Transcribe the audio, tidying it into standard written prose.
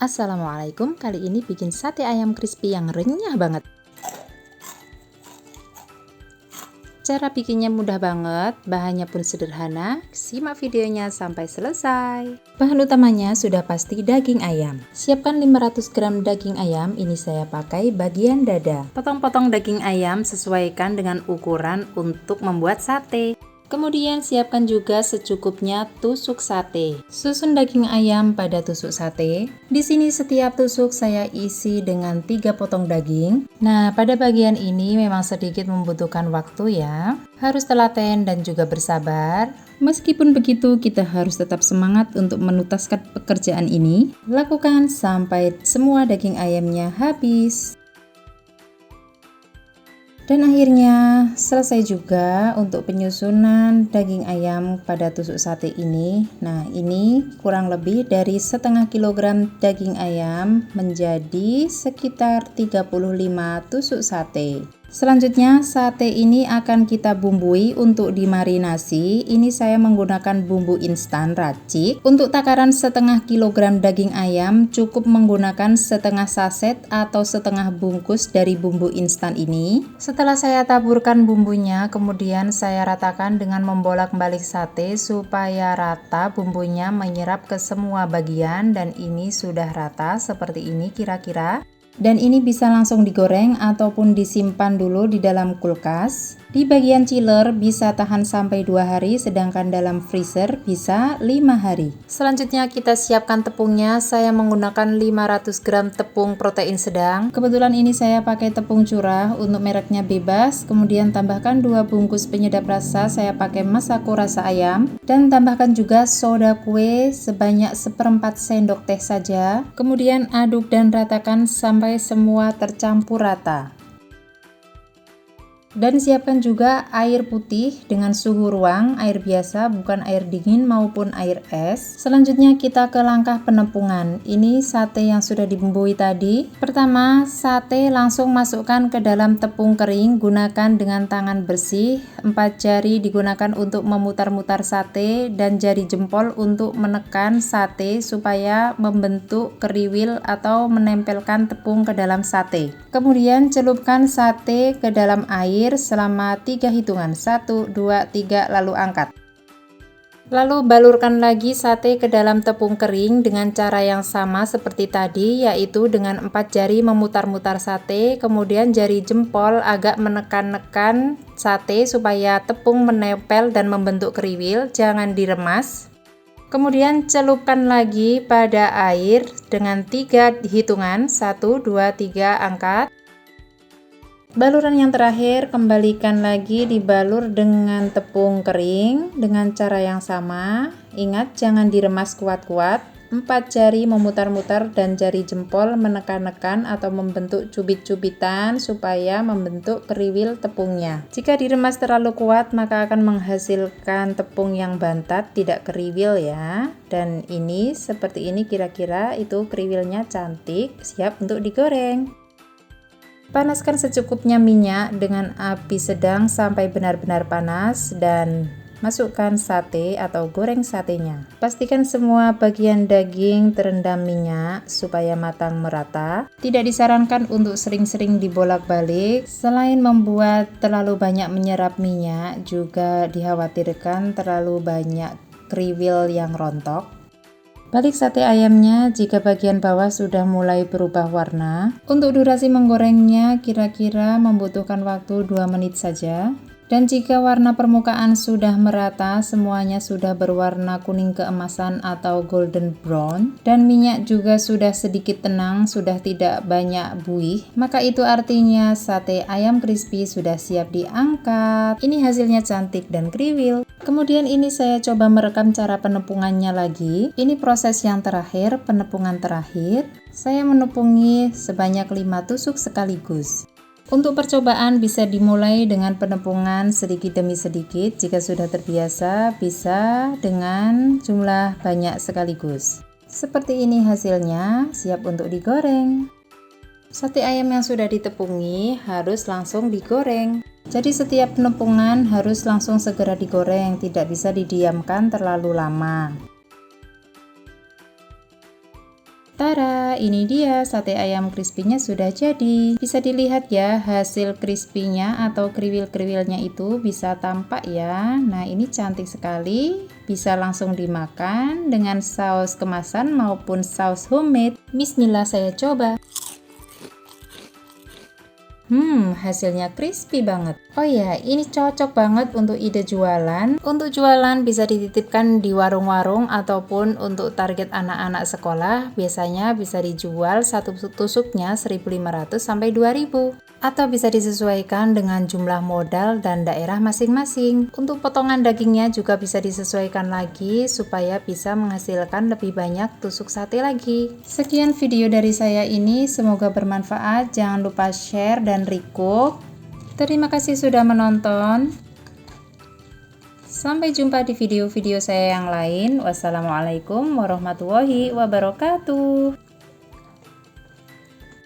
Assalamualaikum, kali ini bikin sate ayam crispy yang renyah banget. Cara bikinnya mudah banget, bahannya pun sederhana. Simak videonya sampai selesai. Bahan utamanya sudah pasti daging ayam. Siapkan 500 gram daging ayam, ini saya pakai bagian dada. Potong-potong daging ayam sesuaikan dengan ukuran untuk membuat sate. Kemudian siapkan juga secukupnya tusuk sate. Susun daging ayam pada tusuk sate. Di sini setiap tusuk saya isi dengan 3 potong daging. Nah, pada bagian ini memang sedikit membutuhkan waktu ya. Harus telaten dan juga bersabar. Meskipun begitu, kita harus tetap semangat untuk menuntaskan pekerjaan ini. Lakukan sampai semua daging ayamnya habis. Dan akhirnya selesai juga untuk penyusunan daging ayam pada tusuk sate ini. Nah, ini kurang lebih dari setengah kilogram daging ayam menjadi sekitar 35 tusuk sate. Selanjutnya sate ini akan kita bumbui untuk dimarinasi. Ini saya menggunakan bumbu instan racik. Untuk takaran setengah kilogram daging ayam cukup menggunakan setengah saset atau setengah bungkus dari bumbu instan ini. Setelah saya taburkan bumbunya, kemudian saya ratakan dengan membolak-balik sate supaya rata bumbunya menyerap ke semua bagian, dan ini sudah rata seperti ini kira-kira. Dan ini bisa langsung digoreng ataupun disimpan dulu di dalam kulkas. Di bagian chiller bisa tahan sampai 2 hari, sedangkan dalam freezer bisa 5 hari. Selanjutnya kita siapkan tepungnya. Saya menggunakan 500 gram tepung protein sedang. Kebetulan ini saya pakai tepung curah, untuk mereknya bebas. Kemudian tambahkan 2 bungkus penyedap rasa, saya pakai Masako rasa ayam. Dan tambahkan juga soda kue sebanyak 1/4 sendok teh saja. Kemudian aduk dan ratakan sampai semua tercampur rata. Dan siapkan juga air putih dengan suhu ruang, air biasa bukan air dingin maupun air es. Selanjutnya kita ke langkah penepungan. Ini sate yang sudah dibumbui tadi. Pertama, sate langsung masukkan ke dalam tepung kering, gunakan dengan tangan bersih. 4 jari digunakan untuk memutar-mutar sate dan jari jempol untuk menekan sate supaya membentuk keriwil atau menempelkan tepung ke dalam sate. Kemudian celupkan sate ke dalam air selama 3 hitungan, 1, 2, 3, lalu angkat. Lalu balurkan lagi sate ke dalam tepung kering dengan cara yang sama seperti tadi, yaitu dengan 4 jari memutar-mutar sate, kemudian jari jempol agak menekan-nekan sate supaya tepung menempel dan membentuk keriwil, jangan diremas. Kemudian celupkan lagi pada air dengan 3 hitungan, 1, 2, 3, angkat. Baluran yang terakhir kembalikan lagi, dibalur dengan tepung kering dengan cara yang sama. Ingat jangan diremas kuat-kuat. 4 jari memutar-mutar dan jari jempol menekan-nekan atau membentuk cubit-cubitan supaya membentuk keriwil tepungnya. Jika diremas terlalu kuat maka akan menghasilkan tepung yang bantat, tidak keriwil ya. Dan ini seperti ini kira-kira, itu keriwilnya cantik, siap untuk digoreng. Panaskan secukupnya minyak dengan api sedang sampai benar-benar panas dan masukkan sate atau goreng satenya. Pastikan semua bagian daging terendam minyak supaya matang merata. Tidak disarankan untuk sering-sering dibolak-balik. Selain membuat terlalu banyak menyerap minyak, juga dikhawatirkan terlalu banyak kriwil yang rontok. Balik sate ayamnya jika bagian bawah sudah mulai berubah warna. Untuk durasi menggorengnya kira-kira membutuhkan waktu 2 menit saja. Dan jika warna permukaan sudah merata, semuanya sudah berwarna kuning keemasan atau golden brown, dan minyak juga sudah sedikit tenang, sudah tidak banyak buih, maka itu artinya sate ayam crispy sudah siap diangkat. Ini hasilnya cantik dan kriwil. Kemudian ini saya coba merekam cara penepungannya lagi. Ini proses yang terakhir, penepungan terakhir. Saya menepungi sebanyak 5 tusuk sekaligus. Untuk percobaan bisa dimulai dengan penepungan sedikit demi sedikit. Jika sudah terbiasa bisa dengan jumlah banyak sekaligus. Seperti ini hasilnya, siap untuk digoreng. Sate ayam yang sudah ditepungi harus langsung digoreng. Jadi setiap penepungan harus langsung segera digoreng, tidak bisa didiamkan terlalu lama. Tada, ini dia sate ayam crispy-nya sudah jadi. Bisa dilihat ya hasil crispy-nya atau kriwil-kriwilnya itu bisa tampak ya. Nah, ini cantik sekali. Bisa langsung dimakan dengan saus kemasan maupun saus homemade. Bismillah, saya coba. Hasilnya crispy banget. Oh ya, ini cocok banget untuk ide jualan. Untuk jualan bisa dititipkan di warung-warung ataupun untuk target anak-anak sekolah. Biasanya bisa dijual satu tusuknya 1.500 sampai 2.000. Atau bisa disesuaikan dengan jumlah modal dan daerah masing-masing. Untuk potongan dagingnya juga bisa disesuaikan lagi supaya bisa menghasilkan lebih banyak tusuk sate lagi. Sekian video dari saya ini, semoga bermanfaat. Jangan lupa share dan recook. Terima kasih sudah menonton. Sampai jumpa di video-video saya yang lain. Wassalamualaikum warahmatullahi wabarakatuh.